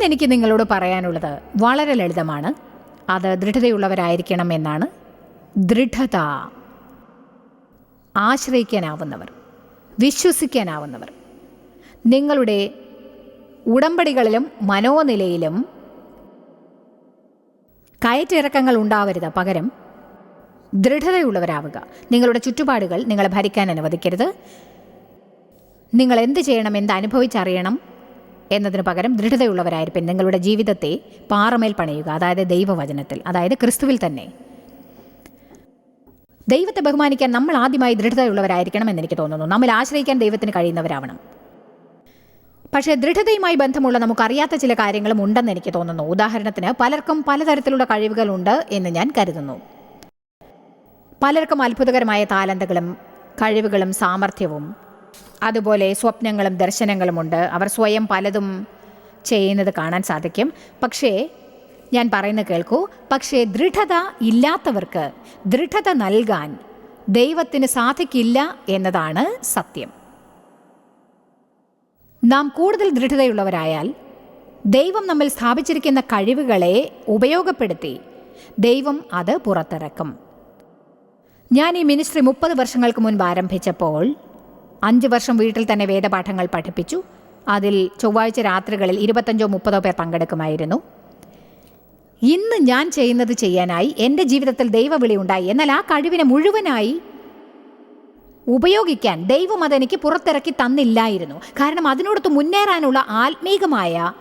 ഇന്നെനിക്ക് നിങ്ങളോട് പറയാനുള്ളത് വളരെ ലളിതമാണ്. അത് ദൃഢതയുള്ളവരായിരിക്കണം എന്നാണ്. ദൃഢത, ആശ്രയിക്കാനാവുന്നവർ, വിശ്വസിക്കാനാവുന്നവർ. നിങ്ങളുടെ ഉടമ്പടികളിലും മനോനിലയിലും കയറ്റിറക്കങ്ങൾ ഉണ്ടാവരുത്. പകരം ദൃഢതയുള്ളവരാവുക. നിങ്ങളുടെ ചുറ്റുപാടുകൾ നിങ്ങളെ ഭരിക്കാൻ അനുവദിക്കരുത്. നിങ്ങൾ എന്ത് ചെയ്യണം, എന്ത് അനുഭവിച്ചറിയണം എന്നതിന് പകരം ദൃഢതയുള്ളവരായിരിക്കും. നിങ്ങളുടെ ജീവിതത്തെ പാറമേൽ പണിയുക, അതായത് ദൈവവചനത്തിൽ, അതായത് ക്രിസ്തുവിൽ തന്നെ. ദൈവത്തെ ബഹുമാനിക്കാൻ നമ്മൾ ആദ്യമായി ദൃഢതയുള്ളവരായിരിക്കണം എന്നെനിക്ക് തോന്നുന്നു. നമ്മൾ ആശ്രയിക്കാൻ ദൈവത്തിന് കഴിയുന്നവരാവണം. പക്ഷേ ദൃഢതയുമായി ബന്ധമുള്ള നമുക്കറിയാത്ത ചില കാര്യങ്ങളും ഉണ്ടെന്ന് എനിക്ക് തോന്നുന്നു. ഉദാഹരണത്തിന്, പലർക്കും പലതരത്തിലുള്ള കഴിവുകളുണ്ട് എന്ന് ഞാൻ കരുതുന്നു. പലർക്കും അത്ഭുതകരമായ താലന്തുകളും കഴിവുകളും സാമർഥ്യവും അതുപോലെ സ്വപ്നങ്ങളും ദർശനങ്ങളുമുണ്ട്. അവർ സ്വയം പലതും ചെയ്യുന്നത് കാണാൻ സാധിക്കും. പക്ഷേ ഞാൻ പറയുന്നത് കേൾക്കൂ, പക്ഷേ ദൃഢത ഇല്ലാത്തവർക്ക് ദൃഢത നൽകാൻ ദൈവത്തിന് സാധിക്കില്ല എന്നതാണ് സത്യം. നാം കൂടുതൽ ദൃഢതയുള്ളവരായാൽ ദൈവം നമ്മിൽ സ്ഥാപിച്ചിരിക്കുന്ന കഴിവുകളെ ഉപയോഗപ്പെടുത്തി ദൈവം അത് പുറത്തിറക്കും. ഞാൻ ഈ മിനിസ്ട്രി 30 വർഷങ്ങൾക്ക് മുൻപ് ആരംഭിച്ചപ്പോൾ 5 വർഷം വീട്ടിൽ തന്നെ വേദപാഠങ്ങൾ പഠിപ്പിച്ചു. അതിൽ ചൊവ്വാഴ്ച രാത്രികളിൽ 25-30 പേർ പങ്കെടുക്കുമായിരുന്നു. ഇന്ന് ഞാൻ ചെയ്യുന്നത് ചെയ്യാനായി എൻ്റെ ജീവിതത്തിൽ ദൈവവിളി ഉണ്ടായി. എന്നാൽ ആ കഴിവിനെ മുഴുവനായി ഉപയോഗിക്കാൻ ദൈവം അതെനിക്ക് പുറത്തിറക്കി തന്നില്ലായിരുന്നു. കാരണം അതിനോടൊത്ത് മുന്നേറാനുള്ള ആത്മീകമായ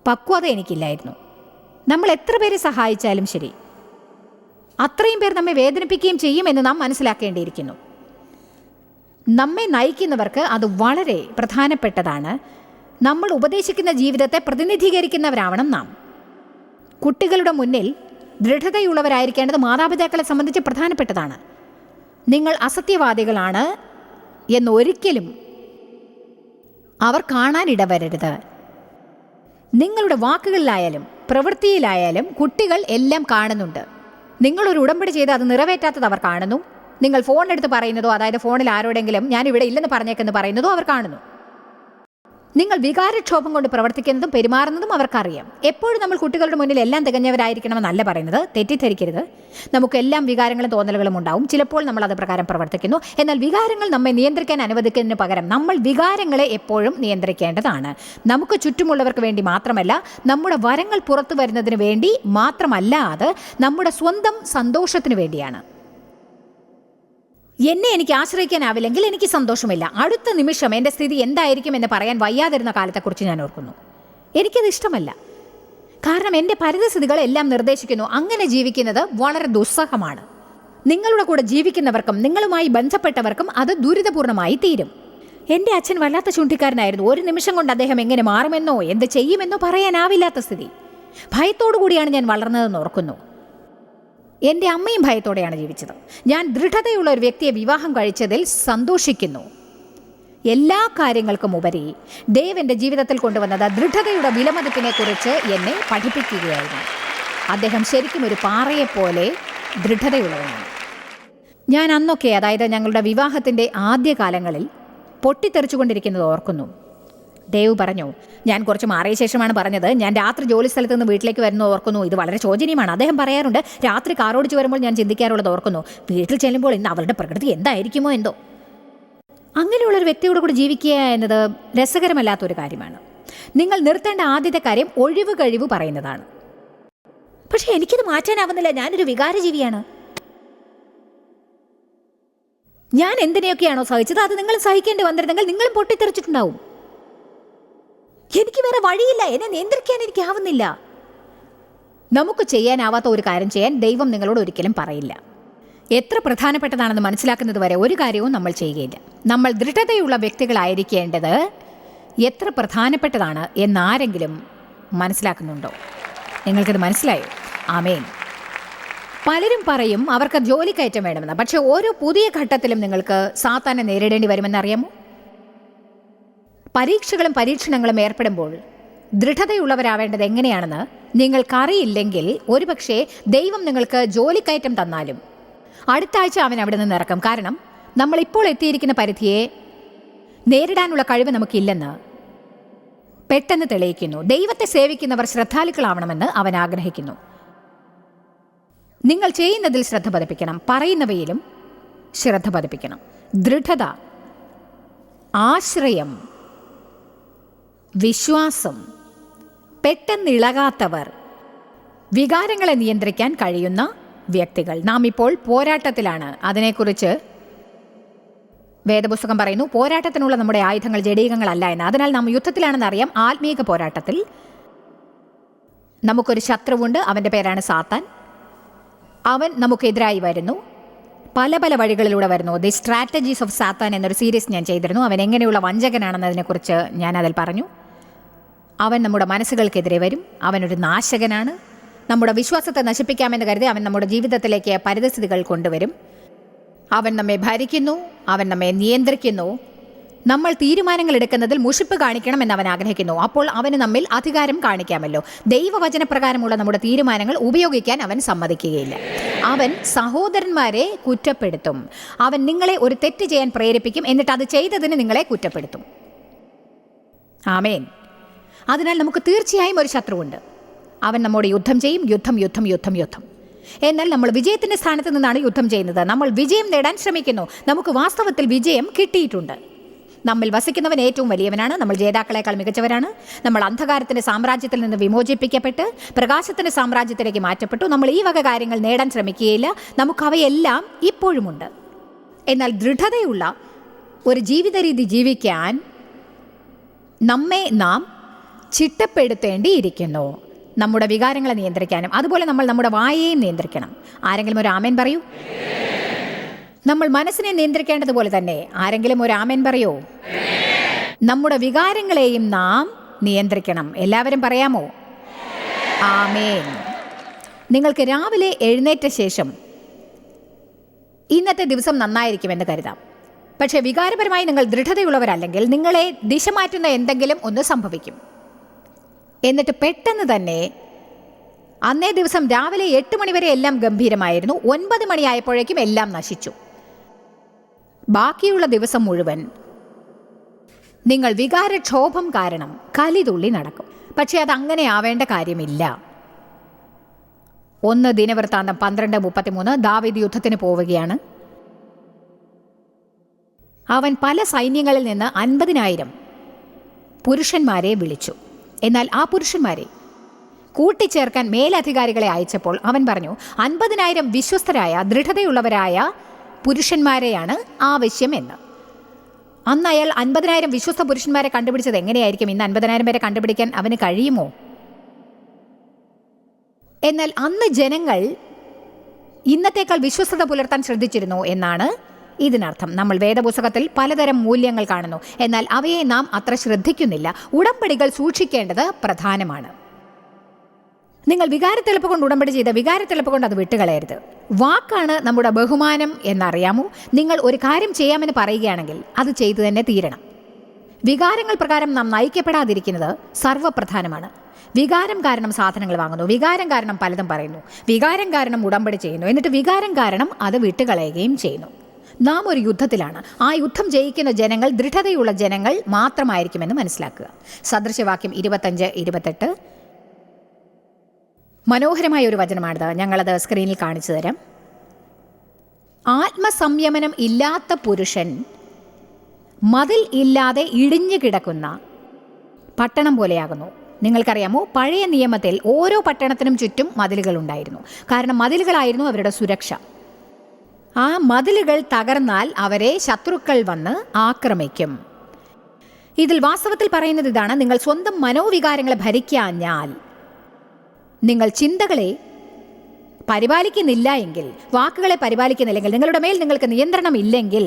പക്വത എനിക്കില്ലായിരുന്നു. നമ്മൾ എത്ര പേരെ സഹായിച്ചാലും ശരി, അത്രയും പേർ നമ്മെ വേദനിപ്പിക്കുകയും ചെയ്യുമെന്ന് നാം മനസ്സിലാക്കേണ്ടിയിരിക്കുന്നു. നമ്മെ നയിക്കുന്നവർക്ക് അത് വളരെ പ്രധാനപ്പെട്ടതാണ്. നമ്മൾ ഉപദേശിക്കുന്ന ജീവിതത്തെ പ്രതിനിധീകരിക്കുന്നവരാവണം നാം. കുട്ടികളുടെ മുന്നിൽ ദൃഢതയുള്ളവരായിരിക്കേണ്ടത് മാതാപിതാക്കളെ സംബന്ധിച്ച് പ്രധാനപ്പെട്ടതാണ്. നിങ്ങൾ അസത്യവാദികളാണ് എന്നൊരിക്കലും അവർ കാണാനിടവരരുത്. നിങ്ങളുടെ വാക്കുകളിലായാലും പ്രവൃത്തിയിലായാലും കുട്ടികൾ എല്ലാം കാണുന്നുണ്ട്. നിങ്ങളൊരു ഉടമ്പടി ചെയ്ത് അത് നിറവേറ്റാത്തത് അവർ കാണുന്നു. നിങ്ങൾ ഫോണെടുത്ത് പറയുന്നതോ, അതായത് ഫോണിൽ ആരോടെങ്കിലും ഞാനിവിടെ ഇല്ലെന്ന് പറഞ്ഞേക്കെന്ന് പറയുന്നതോ അവർ കാണുന്നു. നിങ്ങൾ വികാരക്ഷോഭം കൊണ്ട് പ്രവർത്തിക്കുന്നതും പെരുമാറുന്നതും അവർക്കറിയാം. എപ്പോഴും നമ്മൾ കുട്ടികളുടെ മുന്നിൽ എല്ലാം തികഞ്ഞവരായിരിക്കണമെന്നല്ല പറയുന്നത്, തെറ്റിദ്ധരിക്കരുത്. നമുക്കെല്ലാം വികാരങ്ങളും തോന്നലുകളും ഉണ്ടാവും. ചിലപ്പോൾ നമ്മൾ അത് പ്രകാരം പ്രവർത്തിക്കുന്നു. എന്നാൽ വികാരങ്ങൾ നമ്മെ നിയന്ത്രിക്കാൻ അനുവദിക്കുന്നതിന് പകരം നമ്മൾ വികാരങ്ങളെ എപ്പോഴും നിയന്ത്രിക്കേണ്ടതാണ്. നമുക്ക് ചുറ്റുമുള്ളവർക്ക് വേണ്ടി മാത്രമല്ല, നമ്മുടെ വരങ്ങൾ പുറത്തു വരുന്നതിന് വേണ്ടി മാത്രമല്ല, അത് നമ്മുടെ സ്വന്തം സന്തോഷത്തിന് വേണ്ടിയാണ്. എന്നെ എനിക്ക് ആശ്രയിക്കാനാവില്ലെങ്കിൽ എനിക്ക് സന്തോഷമില്ല. അടുത്ത നിമിഷം എൻ്റെ സ്ഥിതി എന്തായിരിക്കും എന്ന് പറയാൻ വയ്യാതിരുന്ന കാലത്തെക്കുറിച്ച് ഞാൻ ഓർക്കുന്നു. എനിക്കത് ഇഷ്ടമല്ല. കാരണം എൻ്റെ പരിതസ്ഥിതികൾ എല്ലാം നിർദ്ദേശിക്കുന്നു. അങ്ങനെ ജീവിക്കുന്നത് വളരെ ദുസ്സഹമാണ്. നിങ്ങളുടെ കൂടെ ജീവിക്കുന്നവർക്കും നിങ്ങളുമായി ബന്ധപ്പെട്ടവർക്കും അത് ദുരിതപൂർണമായി തീരും. എൻ്റെ അച്ഛൻ വല്ലാത്ത ചൂണ്ടിക്കാരനായിരുന്നു. ഒരു നിമിഷം കൊണ്ട് അദ്ദേഹം എങ്ങനെ മാറുമെന്നോ എന്ത് ചെയ്യുമെന്നോ പറയാനാവില്ലാത്ത സ്ഥിതി. ഭയത്തോടു കൂടിയാണ് ഞാൻ വളർന്നതെന്ന് ഓർക്കുന്നു. എൻ്റെ അമ്മയും ഭയത്തോടെയാണ് ജീവിച്ചത്. ഞാൻ ദൃഢതയുള്ള ഒരു വ്യക്തിയെ വിവാഹം കഴിച്ചതിൽ സന്തോഷിക്കുന്നു. എല്ലാ കാര്യങ്ങൾക്കും ഉപരി ദേവ് ജീവിതത്തിൽ കൊണ്ടുവന്നത് ദൃഢതയുടെ വിലമതിപ്പിനെക്കുറിച്ച് എന്നെ പഠിപ്പിക്കുകയായിരുന്നു. അദ്ദേഹം ശരിക്കും ഒരു പാറയെപ്പോലെ ദൃഢതയുള്ളവനാണ്. ഞാൻ അന്നൊക്കെ, അതായത് ഞങ്ങളുടെ വിവാഹത്തിൻ്റെ ആദ്യകാലങ്ങളിൽ പൊട്ടിത്തെറിച്ചുകൊണ്ടിരിക്കുന്നത് ഓർക്കുന്നു. ദേവ് പറഞ്ഞു, ഞാൻ കുറച്ച് മാറിയ ശേഷമാണ് പറഞ്ഞത്, ഞാൻ രാത്രി ജോലി സ്ഥലത്ത് നിന്ന് വീട്ടിലേക്ക് വരുന്നത് ഓർക്കുന്നു. ഇത് വളരെ ശോചനീയമാണ്. അദ്ദേഹം പറയാറുണ്ട്, രാത്രി കാറോടിച്ച് വരുമ്പോൾ ഞാൻ ചിന്തിക്കാറുള്ളത് ഓർക്കുന്നു, വീട്ടിൽ ചെല്ലുമ്പോൾ ഇന്ന് അവരുടെ പ്രകൃതി എന്തായിരിക്കുമോ എന്തോ. അങ്ങനെയുള്ളൊരു വ്യക്തിയോട് കൂടി ജീവിക്കുക എന്നത് രസകരമല്ലാത്തൊരു കാര്യമാണ്. നിങ്ങൾ നിർത്തേണ്ട ആദ്യത്തെ കാര്യം ഒഴിവ് കഴിവ് പറയുന്നതാണ്. പക്ഷെ എനിക്കിത് മാറ്റാനാവുന്നില്ല. ഞാനൊരു വികാരജീവിയാണ്. ഞാൻ എന്തിനെയൊക്കെയാണോ സഹിച്ചത് അത് നിങ്ങൾ സഹിക്കേണ്ടി വന്നിരുന്നെങ്കിൽ നിങ്ങളും പൊട്ടിത്തെറിച്ചിട്ടുണ്ടാവും. എനിക്ക് വേറെ വഴിയില്ല. എന്നെ നിയന്ത്രിക്കാൻ എനിക്കാവുന്നില്ല. നമുക്ക് ചെയ്യാനാവാത്ത ഒരു കാര്യം ചെയ്യാൻ ദൈവം നിങ്ങളോട് ഒരിക്കലും പറയില്ല. എത്ര പ്രധാനപ്പെട്ടതാണെന്ന് മനസ്സിലാക്കുന്നത് വരെ ഒരു കാര്യവും നമ്മൾ ചെയ്യുകയില്ല. നമ്മൾ ദൃഢതയുള്ള വ്യക്തികളായിരിക്കേണ്ടത് എത്ര പ്രധാനപ്പെട്ടതാണ് എന്നാരെങ്കിലും മനസ്സിലാക്കുന്നുണ്ടോ? നിങ്ങൾക്കത് മനസ്സിലായോ? ആമേൻ. പലരും പറയും അവർക്ക് ജോലിക്കയറ്റം വേണമെന്ന്. പക്ഷേ ഓരോ പുതിയ ഘട്ടത്തിലും നിങ്ങൾക്ക് സാത്താനെ നേരിടേണ്ടി വരുമെന്നറിയാമോ? പരീക്ഷകളും പരീക്ഷണങ്ങളും ഏർപ്പെടുമ്പോൾ ദൃഢതയുള്ളവരാവേണ്ടത് എങ്ങനെയാണെന്ന് നിങ്ങൾക്കറിയില്ലെങ്കിൽ ഒരുപക്ഷെ ദൈവം നിങ്ങൾക്ക് ജോലിക്കയറ്റം തന്നാലും അടുത്ത ആഴ്ച അവൻ അവിടെ നിന്ന് ഇറക്കും. കാരണം നമ്മളിപ്പോൾ എത്തിയിരിക്കുന്ന പരിധിയെ നേരിടാനുള്ള കഴിവ് നമുക്കില്ലെന്ന് പെട്ടെന്ന് തെളിയിക്കുന്നു. ദൈവത്തെ സേവിക്കുന്നവർ ശ്രദ്ധാലുക്കളാവണമെന്ന് അവൻ ആഗ്രഹിക്കുന്നു. നിങ്ങൾ ചെയ്യുന്നതിൽ ശ്രദ്ധ പതിപ്പിക്കണം, പറയുന്നവയിലും ശ്രദ്ധ പതിപ്പിക്കണം. ദൃഢത, ആശ്രയം, വിശ്വാസം, പെട്ടെന്നിളകാത്തവർ, വികാരങ്ങളെ നിയന്ത്രിക്കാൻ കഴിയുന്ന വ്യക്തികൾ. നാം ഇപ്പോൾ പോരാട്ടത്തിലാണ്. അതിനെക്കുറിച്ച് വേദപുസ്തകം പറയുന്നു, പോരാട്ടത്തിനുള്ള നമ്മുടെ ആയുധങ്ങൾ ജഡീകങ്ങളല്ല എന്ന്. അതിനാൽ നാം യുദ്ധത്തിലാണെന്ന് അറിയാം. ആത്മീക പോരാട്ടത്തിൽ നമുക്കൊരു ശത്രുവുണ്ട്. അവൻ്റെ പേരാണ് സാത്താൻ. അവൻ നമുക്കെതിരായി വരുന്നു, പല പല വഴികളിലൂടെ വരുന്നു. ദി സ്ട്രാറ്റജീസ് ഓഫ് സാത്താൻ എന്നൊരു സീരീസ് ഞാൻ ചെയ്തിരുന്നു. അവൻ എങ്ങനെയുള്ള വഞ്ചകനാണെന്നതിനെക്കുറിച്ച് ഞാൻ അതിൽ പറഞ്ഞു. അവൻ നമ്മുടെ മനസ്സുകൾക്കെതിരെ വരും. അവനൊരു നാശകനാണ്. നമ്മുടെ വിശ്വാസത്തെ നശിപ്പിക്കാമെന്ന് കരുതി അവൻ നമ്മുടെ ജീവിതത്തിലേക്ക് പരിതസ്ഥിതികൾ കൊണ്ടുവരും. അവൻ നമ്മെ ഭരിക്കുന്നു, അവൻ നമ്മെ നിയന്ത്രിക്കുന്നു. നമ്മൾ തീരുമാനങ്ങൾ എടുക്കുന്നതിൽ മുഷിപ്പ് കാണിക്കണമെന്ന് അവൻ ആഗ്രഹിക്കുന്നു. അപ്പോൾ അവന് നമ്മിൽ അധികാരം കാണിക്കാമല്ലോ. ദൈവവചനപ്രകാരമുള്ള നമ്മുടെ തീരുമാനങ്ങൾ ഉപയോഗിക്കാൻ അവൻ സമ്മതിക്കുകയില്ല. അവൻ സഹോദരന്മാരെ കുറ്റപ്പെടുത്തും. അവൻ നിങ്ങളെ ഒരു തെറ്റ് ചെയ്യാൻ പ്രേരിപ്പിക്കും, എന്നിട്ട് അത് ചെയ്തതിന് നിങ്ങളെ കുറ്റപ്പെടുത്തും. ആമേൻ. അതിനാൽ നമുക്ക് തീർച്ചയായും ഒരു ശത്രുവുണ്ട്. അവൻ നമ്മോട് യുദ്ധം ചെയ്യും. യുദ്ധം. എന്നാൽ നമ്മൾ വിജയത്തിൻ്റെ സ്ഥാനത്ത് നിന്നാണ് യുദ്ധം ചെയ്യുന്നത്. നമ്മൾ വിജയം നേടാൻ ശ്രമിക്കുന്നു. നമുക്ക് വാസ്തവത്തിൽ വിജയം കിട്ടിയിട്ടുണ്ട്. നമ്മിൽ വസിക്കുന്നവൻ ഏറ്റവും വലിയവനാണ്. നമ്മൾ ജേതാക്കളെക്കാൾ മികച്ചവരാണ്. നമ്മൾ അന്ധകാരത്തിൻ്റെ സാമ്രാജ്യത്തിൽ നിന്ന് വിമോചിപ്പിക്കപ്പെട്ട് പ്രകാശത്തിൻ്റെ സാമ്രാജ്യത്തിലേക്ക് മാറ്റപ്പെട്ടു. നമ്മൾ ഈ വക കാര്യങ്ങൾ നേടാൻ ശ്രമിക്കുകയില്ല. നമുക്കവയെല്ലാം ഇപ്പോഴുമുണ്ട്. എന്നാൽ ദൃഢതയുള്ള ഒരു ജീവിത രീതി ജീവിക്കാൻ നമ്മെ നാം ചിട്ടപ്പെടുത്തേണ്ടിയിരിക്കുന്നു. നമ്മുടെ വികാരങ്ങളെ നിയന്ത്രിക്കാനും അതുപോലെ നമ്മൾ നമ്മുടെ വായയെയും നിയന്ത്രിക്കണം. ആരെങ്കിലും ഒരു ആമേൻ പറയൂ. നമ്മൾ മനസ്സിനെ നിയന്ത്രിക്കേണ്ടതുപോലെ തന്നെ ആരെങ്കിലും ഒരു ആമേൻ പറയൂ. നമ്മുടെ വികാരങ്ങളെയും നാം നിയന്ത്രിക്കണം. എല്ലാവരും പറയാമോ? ആമേൻ. നിങ്ങൾക്ക് രാവിലെ എഴുന്നേറ്റ ശേഷം ഇന്നത്തെ ദിവസം നന്നായിരിക്കുമെന്ന് കരുതാം. പക്ഷേ വികാരപരമായി നിങ്ങൾ ദൃഢതയുള്ളവരല്ലെങ്കിൽ നിങ്ങളെ ദിശ മാറ്റുന്ന എന്തെങ്കിലും ഒന്ന് സംഭവിക്കും. എന്നിട്ട് പെട്ടെന്ന് തന്നെ അന്നേ ദിവസം രാവിലെ 8 മണിവരെ എല്ലാം ഗംഭീരമായിരുന്നു. 9 മണിയായപ്പോഴേക്കും എല്ലാം നശിച്ചു. ബാക്കിയുള്ള ദിവസം മുഴുവൻ നിങ്ങൾ വികാരക്ഷോഭം കാരണം കലിതുള്ളി നടക്കും. പക്ഷേ അതങ്ങനെ ആവേണ്ട കാര്യമില്ല. 1 ദിനവൃത്താന്തം 12:33. ദാവീദ് യുദ്ധത്തിന് പോവുകയാണ്. അവൻ പല സൈന്യങ്ങളിൽ നിന്ന് 50,000 പുരുഷന്മാരെ വിളിച്ചു. എന്നാൽ ആ പുരുഷന്മാരെ കൂട്ടിച്ചേർക്കാൻ മേലധികാരികളെ അയച്ചപ്പോൾ അവൻ പറഞ്ഞു, 50,000 വിശ്വസ്തരായ ദൃഢതയുള്ളവരായ പുരുഷന്മാരെയാണ് ആവശ്യമെന്ന്. അന്ന് അയാൾ 50,000 വിശ്വസ്ത പുരുഷന്മാരെ കണ്ടുപിടിച്ചത് എങ്ങനെയായിരിക്കും? ഇന്ന് 50,000 പേരെ കണ്ടുപിടിക്കാൻ അവന് കഴിയുമോ? എന്നാൽ അന്ന് ജനങ്ങൾ ഇന്നത്തേക്കാൾ വിശ്വസ്തത പുലർത്താൻ ശ്രദ്ധിച്ചിരുന്നു എന്നാണ് ഇതിനർത്ഥം. നമ്മൾ വേദപുസ്തകത്തിൽ പലതരം മൂല്യങ്ങൾ കാണുന്നു, എന്നാൽ അവയെ നാം അത്ര ശ്രദ്ധിക്കുന്നില്ല. ഉടമ്പടികൾ സൂക്ഷിക്കേണ്ടത് പ്രധാനമാണ്. നിങ്ങൾ വികാരത്തെളുപ്പ് കൊണ്ട് ഉടമ്പടി ചെയ്ത് വികാരത്തെളുപ്പ് കൊണ്ട് അത് വിട്ടുകളയരുത്. വാക്കാണ് നമ്മുടെ ബഹുമാനം എന്നറിയാമോ? നിങ്ങൾ ഒരു കാര്യം ചെയ്യാമെന്ന് പറയുകയാണെങ്കിൽ അത് ചെയ്തു തന്നെ തീരണം. വികാരങ്ങൾ പ്രകാരം നാം നയിക്കപ്പെടാതിരിക്കുന്നത് സർവ്വപ്രധാനമാണ്. വികാരം കാരണം സാധനങ്ങൾ വാങ്ങുന്നു, വികാരം കാരണം പലതും പറയുന്നു, വികാരം കാരണം ഉടമ്പടി ചെയ്യുന്നു, എന്നിട്ട് വികാരം കാരണം അത് വിട്ടുകളയുകയും ചെയ്യുന്നു. നാം ഒരു യുദ്ധത്തിലാണ്. ആ യുദ്ധം ജയിക്കുന്ന ജനങ്ങൾ ദൃഢതയുള്ള ജനങ്ങൾ മാത്രമായിരിക്കുമെന്ന് മനസ്സിലാക്കുക. സദൃശവാക്യം 25-28. മനോഹരമായ ഒരു വചനമാണിത്. ഞങ്ങളത് സ്ക്രീനിൽ കാണിച്ചു തരാം. ആത്മസംയമനം ഇല്ലാത്ത പുരുഷൻ മതിൽ ഇല്ലാതെ ഇടിഞ്ഞു കിടക്കുന്ന പട്ടണം പോലെയാകുന്നു. നിങ്ങൾക്കറിയാമോ, പഴയ നിയമത്തിൽ ഓരോ പട്ടണത്തിനും ചുറ്റും മതിലുകൾ ഉണ്ടായിരുന്നു. കാരണം മതിലുകളായിരുന്നു അവരുടെ സുരക്ഷ. ആ മതിലുകൾ തകർന്നാൽ അവരെ ശത്രുക്കൾ വന്ന് ആക്രമിക്കും. ഇതിൽ വാസ്തവത്തിൽ പറയുന്നത് ഇതാണ്: നിങ്ങൾ സ്വന്തം മനോവികാരങ്ങളെ ഭരിക്കാഞ്ഞാൽ, നിങ്ങൾ ചിന്തകളെ പരിപാലിക്കുന്നില്ല എങ്കിൽ, വാക്കുകളെ പരിപാലിക്കുന്നില്ലെങ്കിൽ, നിങ്ങളുടെ മേൽ നിങ്ങൾക്ക് നിയന്ത്രണം ഇല്ലെങ്കിൽ,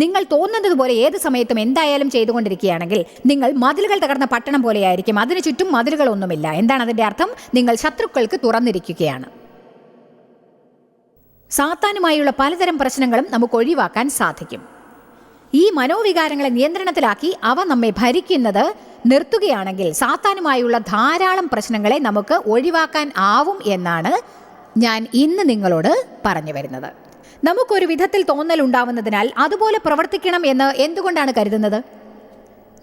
നിങ്ങൾ തോന്നുന്നത് പോലെ ഏത് സമയത്തും എന്തായാലും ചെയ്തുകൊണ്ടിരിക്കുകയാണെങ്കിൽ നിങ്ങൾ മതിലുകൾ തകർന്ന പട്ടണം പോലെയായിരിക്കും. അതിനു ചുറ്റും മതിലുകളൊന്നുമില്ല. എന്താണ് അതിൻ്റെ അർത്ഥം? നിങ്ങൾ ശത്രുക്കൾക്ക് തുറന്നിരിക്കുകയാണ്. സാത്താനുമായുള്ള പലതരം പ്രശ്നങ്ങളും നമുക്ക് ഒഴിവാക്കാൻ സാധിക്കും. ഈ മനോവികാരങ്ങളെ നിയന്ത്രണത്തിലാക്കി അവ നമ്മെ ഭരിക്കുന്നത് നിർത്തുകയാണെങ്കിൽ സാത്താനുമായുള്ള ധാരാളം പ്രശ്നങ്ങളെ നമുക്ക് ഒഴിവാക്കാൻ ആവും എന്നാണ് ഞാൻ ഇന്ന് നിങ്ങളോട് പറഞ്ഞു വരുന്നത്. നമുക്കൊരു വിധത്തിൽ തോന്നലുണ്ടാവുന്നതിനാൽ അതുപോലെ പ്രവർത്തിക്കണം എന്ന് എന്തുകൊണ്ടാണ് കരുതുന്നത്?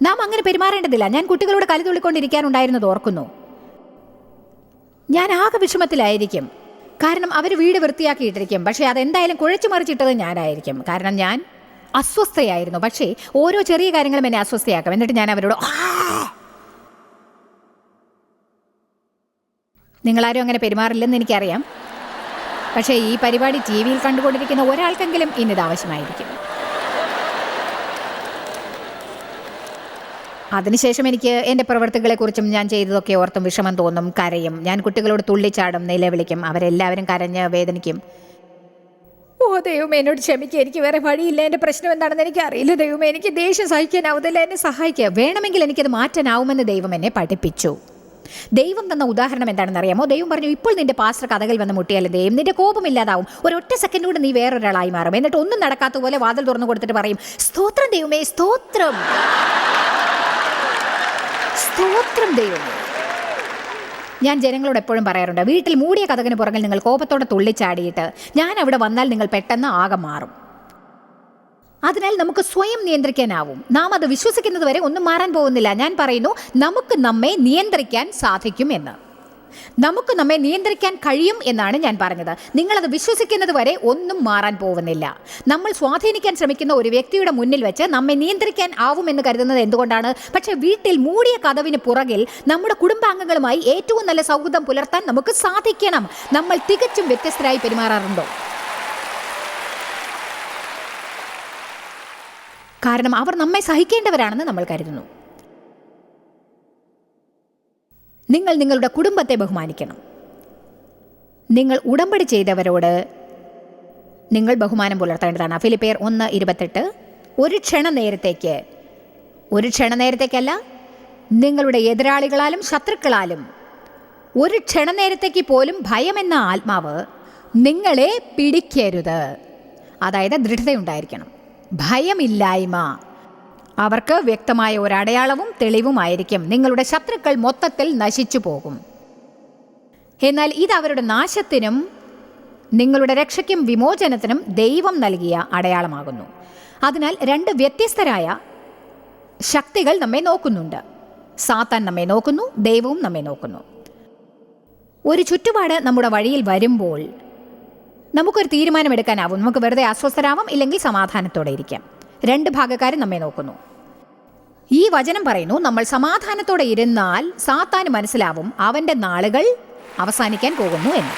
നാം അങ്ങനെ പെരുമാറേണ്ടതില്ല. ഞാൻ കുട്ടികളോട് കലി തുള്ളിക്കൊണ്ടിരിക്കാനുണ്ടായിരുന്നത് ഓർക്കുന്നു. ഞാൻ ആകെ വിഷമത്തിലായിരിക്കും. കാരണം അവർ വീട് വൃത്തിയാക്കിയിട്ടിരിക്കും, പക്ഷേ അതെന്തായാലും കുഴച്ചു മറിച്ചിട്ടത് ഞാനായിരിക്കും. കാരണം ഞാൻ അസ്വസ്ഥയായിരുന്നു. പക്ഷേ ഓരോ ചെറിയ കാര്യങ്ങളും എന്നെ അസ്വസ്ഥയാക്കും. എന്നിട്ട് ഞാൻ അവരോട് നിങ്ങളാരും അങ്ങനെ പെരുമാറില്ലെന്ന് എനിക്കറിയാം. പക്ഷേ ഈ പരിപാടി TV-യിൽ കണ്ടുകൊണ്ടിരിക്കുന്ന ഒരാൾക്കെങ്കിലും ഇന്നിത് ആവശ്യമായിരിക്കും. അതിനുശേഷം എനിക്ക് എൻ്റെ പ്രവൃത്തികളെക്കുറിച്ചും ഞാൻ ചെയ്തതൊക്കെ ഓർത്തും വിഷമം തോന്നും, കരയും. ഞാൻ കുട്ടികളോട് തുള്ളിച്ചാടും, നിലവിളിക്കും. അവരെല്ലാവരും കരഞ്ഞ് വേദനിക്കും. ഓ ദൈവമേ, എന്നോട് ക്ഷമിക്കുക, എനിക്ക് വേറെ വഴിയില്ല. എൻ്റെ പ്രശ്നം എന്താണെന്ന് എനിക്കറിയില്ല ദൈവമേ, എനിക്ക് ദേഷ്യം സഹിക്കാനാവുന്നില്ല, എന്നെ സഹായിക്കുക. വേണമെങ്കിൽ എനിക്കത് മാറ്റാനാവുമെന്ന് ദൈവം എന്നെ പഠിപ്പിച്ചു. ദൈവം തന്ന ഉദാഹരണം എന്താണെന്ന് അറിയാമോ? ദൈവം പറഞ്ഞു, ഇപ്പോൾ നിന്റെ പാസ്റ്റർ കഥകൾ വന്ന് മുട്ടിയാലും ദൈവം നിന്റെ കോപമില്ലാതാവും. ഒരൊറ്റ സെക്കൻഡ് കൊണ്ട് നീ വേറൊരാളായി മാറും. എന്നിട്ട് ഒന്നും നടക്കാത്ത പോലെ വാതിൽ തുറന്നു കൊടുത്തിട്ട് പറയും, സ്തോത്രം ദൈവമേ, സ്തോത്രം, സ്തോത്രം ദൈവമേ. ഞാൻ ജനങ്ങളോട് എപ്പോഴും പറയാറുണ്ട്, വീട്ടിൽ മൂടിയ കഥകിന് പുറകിൽ നിങ്ങൾ കോപത്തോടെ തുള്ളിച്ചാടിയിട്ട് ഞാൻ അവിടെ വന്നാൽ നിങ്ങൾ പെട്ടെന്ന് ആകെ മാറും. അതിനാൽ നമുക്ക് സ്വയം നിയന്ത്രിക്കാനാവും. നാം അത് വിശ്വസിക്കുന്നത് വരെ ഒന്നും മാറാൻ പോകുന്നില്ല. ഞാൻ പറയുന്നു, നമുക്ക് നമ്മെ നിയന്ത്രിക്കാൻ സാധിക്കും എന്ന്. നമുക്ക് നമ്മെ നിയന്ത്രിക്കാൻ കഴിയും എന്നാണ് ഞാൻ പറഞ്ഞത്. നിങ്ങളത് വിശ്വസിക്കുന്നത് വരെ ഒന്നും മാറാൻ പോകുന്നില്ല. നമ്മൾ സ്വാധീനിക്കാൻ ശ്രമിക്കുന്ന ഒരു വ്യക്തിയുടെ മുന്നിൽ വെച്ച് നമ്മെ നിയന്ത്രിക്കാൻ ആവുമെന്ന് കരുതുന്നത് എന്തുകൊണ്ടാണ്? പക്ഷേ വീട്ടിൽ മൂടിയ കതവിന് പുറകിൽ നമ്മുടെ കുടുംബാംഗങ്ങളുമായി ഏറ്റവും നല്ല സൗഹൃദം പുലർത്താൻ നമുക്ക് സാധിക്കണം. നമ്മൾ തികച്ചും വ്യത്യസ്തരായി പെരുമാറാറുണ്ടോ? കാരണം അവർ നമ്മെ സഹിക്കേണ്ടവരാണെന്ന് നമ്മൾ കരുതുന്നു. നിങ്ങൾ നിങ്ങളുടെ കുടുംബത്തെ ബഹുമാനിക്കണം. നിങ്ങൾ ഉടമ്പടി ചെയ്തവരോട് നിങ്ങൾ ബഹുമാനം പുലർത്തേണ്ടതാണ്. ഫിലിപ്പിയർ 1:28. ഒരു ക്ഷണനേരത്തേക്കല്ല, നിങ്ങളുടെ എതിരാളികളാലും ശത്രുക്കളാലും ഒരു ക്ഷണനേരത്തേക്ക് പോലും ഭയമെന്ന ആത്മാവ് നിങ്ങളെ പിടിക്കരുത്. അതായത് ദൃഢതയുണ്ടായിരിക്കണം. ഭയമില്ലായ്മ അവർക്ക് വ്യക്തമായ ഒരടയാളവും തെളിവുമായിരിക്കും. നിങ്ങളുടെ ശത്രുക്കൾ മൊത്തത്തിൽ നശിച്ചു പോകും. എന്നാൽ ഇത് അവരുടെ നാശത്തിനും നിങ്ങളുടെ രക്ഷയ്ക്കും വിമോചനത്തിനും ദൈവം നൽകിയ അടയാളമാകുന്നു. അതിനാൽ രണ്ട് വ്യത്യസ്തരായ ശക്തികൾ നമ്മെ നോക്കുന്നുണ്ട്. സാത്താൻ നമ്മെ നോക്കുന്നു, ദൈവവും നമ്മെ നോക്കുന്നു. ഒരു ചുറ്റുപാട് നമ്മുടെ വഴിയിൽ വരുമ്പോൾ നമുക്കൊരു തീരുമാനമെടുക്കാനാവും. നമുക്ക് വെറുതെ അസ്വസ്ഥരാവാം, ഇല്ലെങ്കിൽ സമാധാനത്തോടെ ഇരിക്കാം. രണ്ട് ഭാഗക്കാരും നമ്മെ നോക്കുന്നു. ഈ വചനം പറയുന്നു, നമ്മൾ സമാധാനത്തോടെ ഇരുന്നാൽ സാത്താന് മനസ്സിലാവും അവൻ്റെ നാളുകൾ അവസാനിക്കാൻ പോകുന്നു എന്ന്.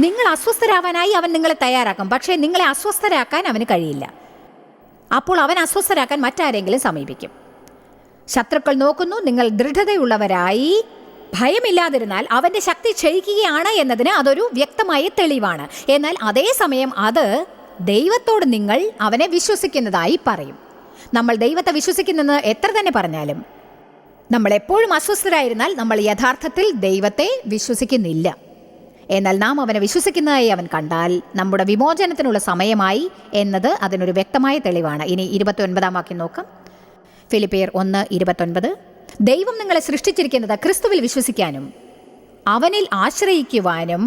നിങ്ങൾ അസ്വസ്ഥരാവാനായി അവൻ നിങ്ങളെ തയ്യാറാക്കും, പക്ഷേ നിങ്ങളെ അസ്വസ്ഥരാക്കാൻ അവന് കഴിയില്ല. അപ്പോൾ അവൻ അസ്വസ്ഥരാക്കാൻ മറ്റാരെങ്കിലും സമീപിക്കും. ശത്രുക്കൾ നോക്കുന്നു, നിങ്ങൾ ദൃഢതയുള്ളവരായി ഭയമില്ലാതിരുന്നാൽ അവൻ്റെ ശക്തി ക്ഷയിക്കുകയാണ് എന്നതിന് അതൊരു വ്യക്തമായ തെളിവാണ്. എന്നാൽ അതേസമയം അത് ദൈവത്തോട് നിങ്ങൾ അവനെ വിശ്വസിക്കുന്നതായി പറയും. നമ്മൾ ദൈവത്തെ വിശ്വസിക്കുന്നെന്ന് എത്ര തന്നെ പറഞ്ഞാലും നമ്മൾ എപ്പോഴും അസ്വസ്ഥരായിരുന്നാൽ നമ്മൾ യഥാർത്ഥത്തിൽ ദൈവത്തെ വിശ്വസിക്കുന്നില്ല. എന്നാൽ നാം അവനെ വിശ്വസിക്കുന്നതായി അവൻ കണ്ടാൽ നമ്മുടെ വിമോചനത്തിനുള്ള സമയമായി എന്നത് അതിനൊരു വ്യക്തമായ തെളിവാണ്. ഇനി 29-ാം വാക്യം നോക്കാം. ഫിലിപ്പിയർ 1:29. ദൈവം നിങ്ങളെ സൃഷ്ടിച്ചിരിക്കുന്നത് ക്രിസ്തുവിൽ വിശ്വസിക്കാനും അവനിൽ ആശ്രയിക്കുവാനും